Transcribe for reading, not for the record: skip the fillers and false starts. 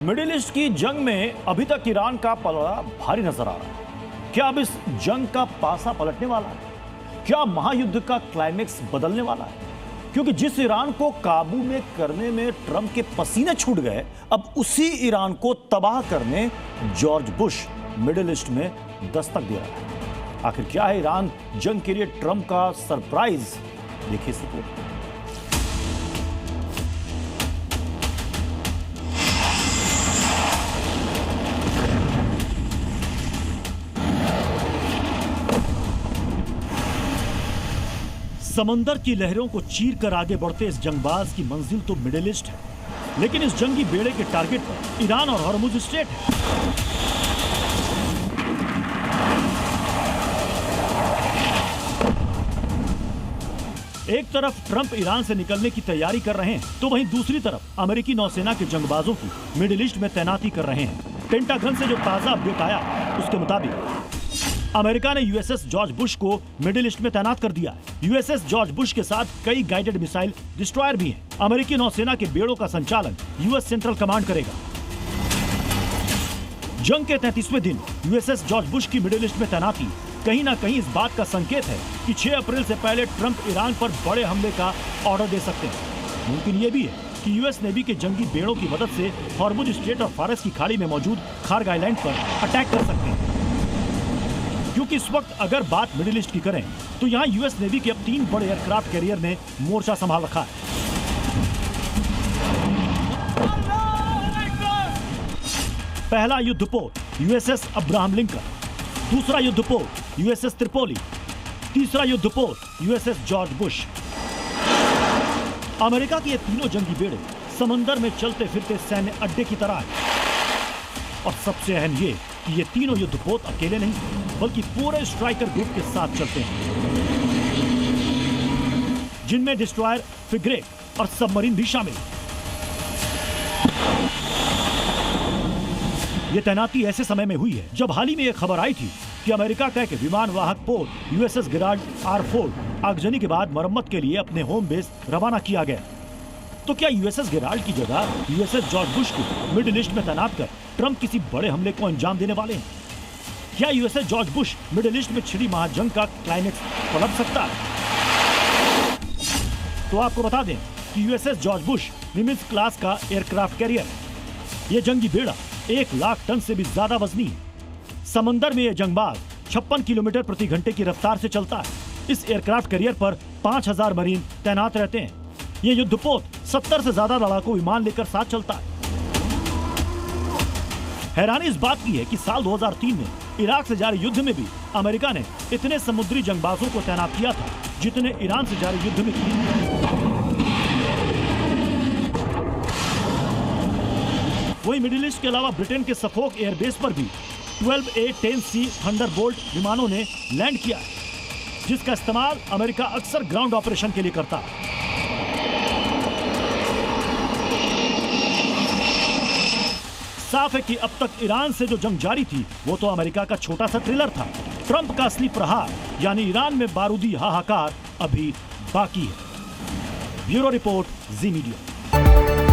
Middle east की जंग में अभी तक ईरान का पलड़ा भारी नजर आ रहा है। क्या अब इस जंग का पासा पलटने वाला है? क्या महायुद्ध का क्लाइमेक्स बदलने वाला है? क्योंकि जिस ईरान को काबू में करने में ट्रंप के पसीने छूट गए, अब उसी ईरान को तबाह करने जॉर्ज बुश मिडिल ईस्ट में दस्तक दे रहा है। आखिर क्या है ईरान जंग के लिए ट्रंप का सरप्राइज? देखिए इस रिपोर्ट। समंदर की लहरों को चीर कर आगे बढ़ते इस जंगबाज की मंजिल तो मिडिल ईस्ट है, लेकिन इस जंगी बेड़े के टारगेट पर ईरान और हॉर्मुज स्ट्रेट है। एक तरफ ट्रंप ईरान से निकलने की तैयारी कर रहे हैं, तो वहीं दूसरी तरफ अमेरिकी नौसेना के जंगबाजों की मिडिल ईस्ट में तैनाती कर रहे हैं। पेंटागन से जो ताजा अपडेट आया उसके मुताबिक अमेरिका ने यूएसएस जॉर्ज बुश को मिडिल ईस्ट में तैनात कर दिया है। यूएसएस जॉर्ज बुश के साथ कई गाइडेड मिसाइल डिस्ट्रॉयर भी हैं। अमेरिकी नौसेना के बेड़ों का संचालन यूएस सेंट्रल कमांड करेगा। जंग के 33वें दिन यूएसएस जॉर्ज बुश की मिडिल ईस्ट में तैनाती कहीं ना कहीं इस बात का संकेत है कि 6 अप्रैल से पहले ट्रंप ईरान पर बड़े हमले का ऑर्डर दे सकते हैं। मुमकिन ये भी है कि यूएस नेवी के जंगी बेड़ों की मदद से हॉर्मुज स्ट्रेट और फारस की खाड़ी में मौजूद खार्ग आइलैंड पर अटैक कर सकते हैं। क्योंकि इस वक्त अगर बात मिडिल ईस्ट की करें तो यहाँ यूएस नेवी के अब 3 बड़े एयरक्राफ्ट कैरियर ने मोर्चा संभाल रखा है। पहला युद्धपोत यूएसएस अब्राहम लिंकन, दूसरा युद्धपोत यूएसएस त्रिपोली, तीसरा युद्धपोत यूएसएस जॉर्ज बुश। अमेरिका के ये तीनों जंगी बेड़े समंदर में चलते फिरते सैन्य अड्डे की तरह है। और सबसे अहम ये कि ये तीनों युद्धपोत अकेले नहीं बल्कि पूरे स्ट्राइकर ग्रुप के साथ चलते हैं, जिनमें डिस्ट्रॉयर, फ्रिगेट और सबमरीन भी शामिल। ये तैनाती ऐसे समय में हुई है जब हाल ही में एक खबर आई थी कि अमेरिका का एक विमान वाहक पोत यूएसएस गेराल्ड आर फोर्ड आगजनी के बाद मरम्मत के लिए अपने होम बेस रवाना किया गया। तो क्या यूएसएस गेराल्ड की जगह यूएसएस जॉर्ज बुश को मिडिल ईस्ट में तैनात कर ट्रंप किसी बड़े हमले को अंजाम देने वाले हैं? क्या USS George Bush middle east में छिड़ी महाजंग का क्लाइमेक्स पलट सकता है? तो आपको बता दें कि यूएसएस जॉर्ज बुश निमित्ज क्लास का एयरक्राफ्ट कैरियर है। यह जंगी बेड़ा 1 लाख टन से भी ज्यादा वजनी है। समंदर में यह जंगबाज 56 किलोमीटर प्रति घंटे की रफ्तार से चलता है। इस एयरक्राफ्ट कैरियर पर 5000 मरीन तैनात रहते हैं। यह युद्धपोत 70 से ज्यादा लड़ाकू विमान लेकर साथ चलता है। हैरानी इस बात की है कि साल 2003 में इराक से जारी युद्ध में भी अमेरिका ने इतने समुद्री जंगबाजों को तैनात किया था जितने ईरान से जारी युद्ध में किए। वहीं मिडिल ईस्ट के अलावा ब्रिटेन के सफोक एयरबेस पर भी 12A-10C थंडरबोल्ट विमानों ने लैंड किया है, जिसका इस्तेमाल अमेरिका अक्सर ग्राउंड ऑपरेशन के लिए करता है। साफ है कि अब तक ईरान से जो जंग जारी थी वो तो अमेरिका का छोटा सा ट्रिलर था। ट्रंप का असली प्रहार यानी ईरान में बारूदी हाहाकार अभी बाकी है। ब्यूरो रिपोर्ट, जी मीडिया।